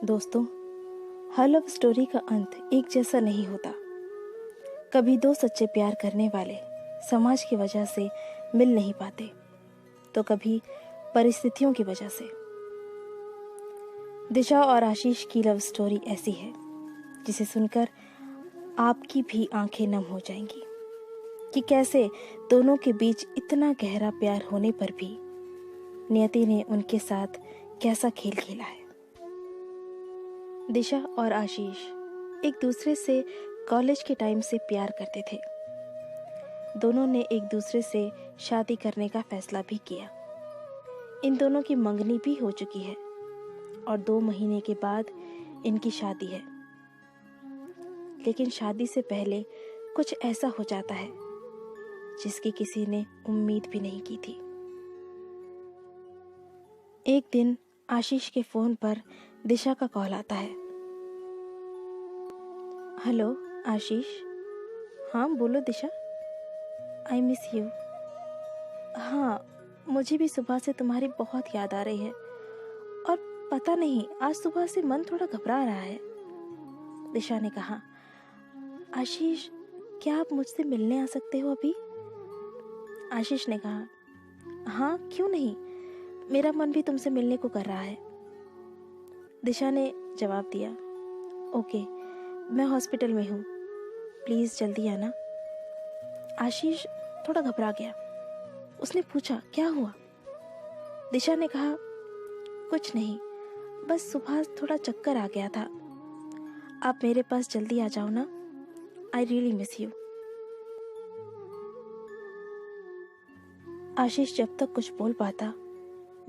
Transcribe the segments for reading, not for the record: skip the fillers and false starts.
दोस्तों, हर love story का अंत एक जैसा नहीं होता। कभी दो सच्चे प्यार करने वाले समाज की वजह से मिल नहीं पाते, तो कभी परिस्थितियों की वजह से। दिशा और आशीष की लव स्टोरी ऐसी है जिसे सुनकर आपकी भी आंखें नम हो जाएंगी कि कैसे दोनों के बीच इतना गहरा प्यार होने पर भी नियति ने उनके साथ कैसा खेल खेला है। दिशा और आशीष एक दूसरे से कॉलेज के टाइम से प्यार करते थे। दोनों ने एक दूसरे से शादी करने का फैसला भी किया। इन दोनों की मंगनी भी हो चुकी है और 2 महीने के बाद इनकी शादी है। लेकिन शादी से पहले कुछ ऐसा हो जाता है जिसकी किसी ने उम्मीद भी नहीं की थी। एक दिन आशीष के फोन पर दिशा का कॉल आता है। हेलो आशीष। हाँ बोलो दिशा। I miss you. हाँ, मुझे भी सुबह से तुम्हारी बहुत याद आ रही है और पता नहीं आज सुबह से मन थोड़ा घबरा रहा है। दिशा ने कहा। आशीष, क्या आप मुझसे मिलने आ सकते हो अभी? आशीष ने कहा, हाँ क्यों नहीं, मेरा मन भी तुमसे मिलने को कर रहा है। दिशा ने जवाब दिया, ओके, मैं हॉस्पिटल में हूँ, प्लीज जल्दी आना। आशीष थोड़ा घबरा गया। उसने पूछा, क्या हुआ? दिशा ने कहा, कुछ नहीं, बस सुबह थोड़ा चक्कर आ गया था। आप मेरे पास जल्दी आ जाओ ना, आई रियली मिस यू। आशीष जब तक कुछ बोल पाता,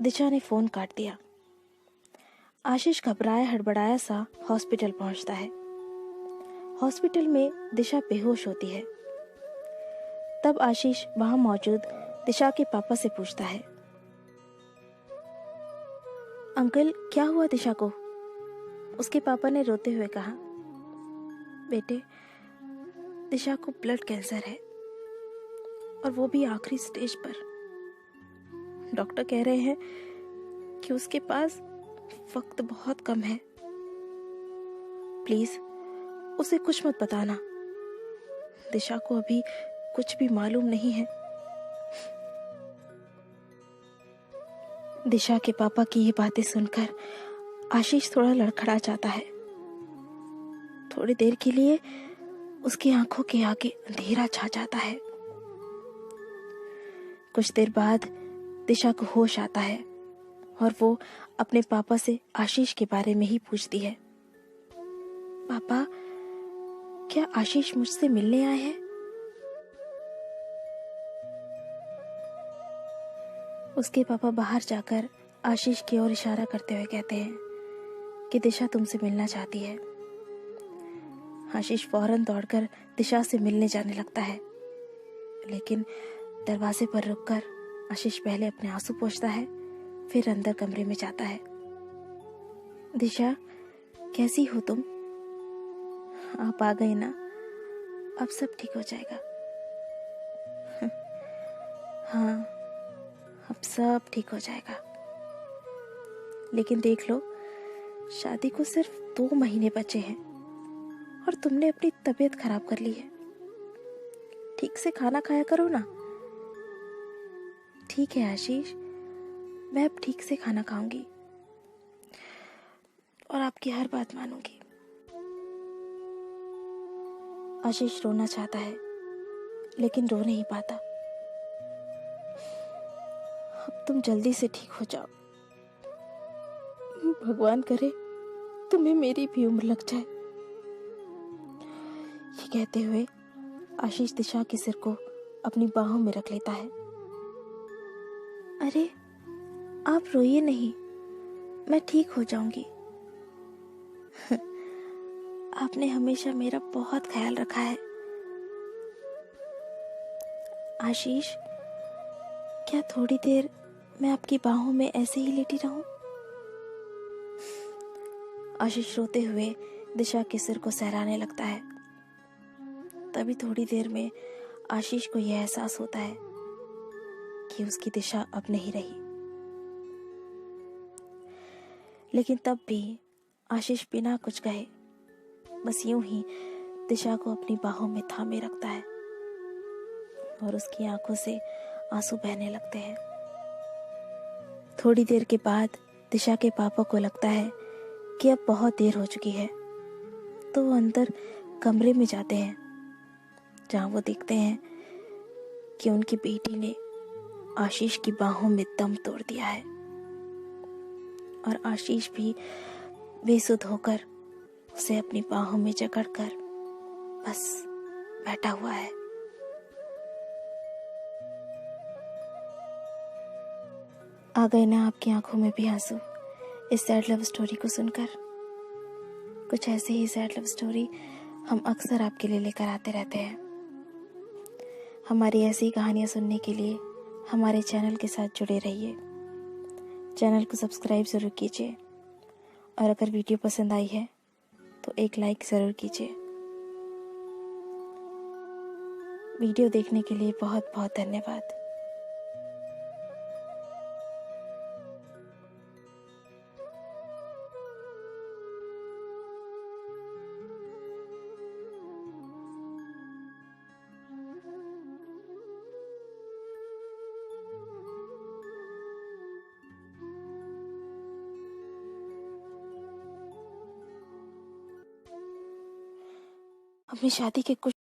दिशा ने फोन काट दिया। आशीष घबराया हड़बड़ाया सा हॉस्पिटल पहुंचता है। हॉस्पिटल में दिशा बेहोश होती है। तब आशीष वहां मौजूद दिशा के पापा से पूछता है, अंकल क्या हुआ दिशा को? उसके पापा ने रोते हुए कहा, बेटे, दिशा को ब्लड कैंसर है और वो भी आखिरी स्टेज पर। डॉक्टर कह रहे हैं कि उसके पास वक्त बहुत कम है। प्लीज उसे कुछ मत बताना। दिशा को अभी कुछ भी मालूम नहीं है। दिशा के पापा की ये बातें सुनकर आशीष थोड़ा लड़खड़ा जाता है। थोड़ी देर के लिए उसकी आंखों के आगे अंधेरा छा जाता है। कुछ देर बाद दिशा को होश आता है और वो अपने पापा से आशीष के बारे में ही पूछती है, पापा, क्या आशीष मुझसे मिलने आए हैं? उसके पापा बाहर जाकर आशीष की ओर इशारा करते हुए कहते हैं कि दिशा तुमसे मिलना चाहती है। आशीष फौरन दौड़कर दिशा से मिलने जाने लगता है, लेकिन दरवाजे पर रुककर आशीष पहले अपने आंसू पोंछता है, फिर अंदर कमरे में जाता है। दिशा, कैसी हो तुम? आप आ गए ना, अब सब ठीक हो जाएगा। हाँ, अब सब ठीक हो जाएगा। लेकिन देख लो, शादी को सिर्फ 2 महीने बचे हैं और तुमने अपनी तबीयत खराब कर ली है। ठीक से खाना खाया करो ना। ठीक है आशीष, मैं अब ठीक से खाना खाऊंगी और आपकी हर बात मानूंगी। आशीष रोना चाहता है लेकिन रो नहीं पाता। अब तुम जल्दी से ठीक हो जाओ। भगवान करे तुम्हें मेरी भी उम्र लग जाए। ये कहते हुए आशीष दिशा के सिर को अपनी बाहों में रख लेता है। अरे आप रोइए नहीं, मैं ठीक हो जाऊंगी। आपने हमेशा मेरा बहुत ख्याल रखा है। आशीष, क्या थोड़ी देर मैं आपकी बाहों में ऐसे ही लेटी रहूं? आशीष रोते हुए दिशा के सिर को सहलाने लगता है। तभी थोड़ी देर में आशीष को यह एहसास होता है कि उसकी दिशा अब नहीं रही। लेकिन तब भी आशीष बिना कुछ कहे बस यूं ही दिशा को अपनी बाहों में थामे रखता है और उसकी आंखों से आंसू बहने लगते हैं। थोड़ी देर के बाद दिशा के पापा को लगता है कि अब बहुत देर हो चुकी है, तो वो अंदर कमरे में जाते हैं, जहां वो देखते हैं कि उनकी बेटी ने आशीष की बाहों में दम तोड़ दिया है और आशीष भी बेसुध होकर उसे अपनी बाहों में जकड़कर बस बैठा हुआ है। आ गए ना आपकी आंखों में भी आंसू इस सैड लव स्टोरी को सुनकर? कुछ ऐसे ही सैड लव स्टोरी हम अक्सर आपके लिए लेकर आते रहते हैं। हमारी ऐसी कहानियां सुनने के लिए हमारे चैनल के साथ जुड़े रहिए। चैनल को सब्सक्राइब ज़रूर कीजिए और अगर वीडियो पसंद आई है तो एक लाइक ज़रूर कीजिए। वीडियो देखने के लिए बहुत बहुत धन्यवाद। अपनी शादी के कुछ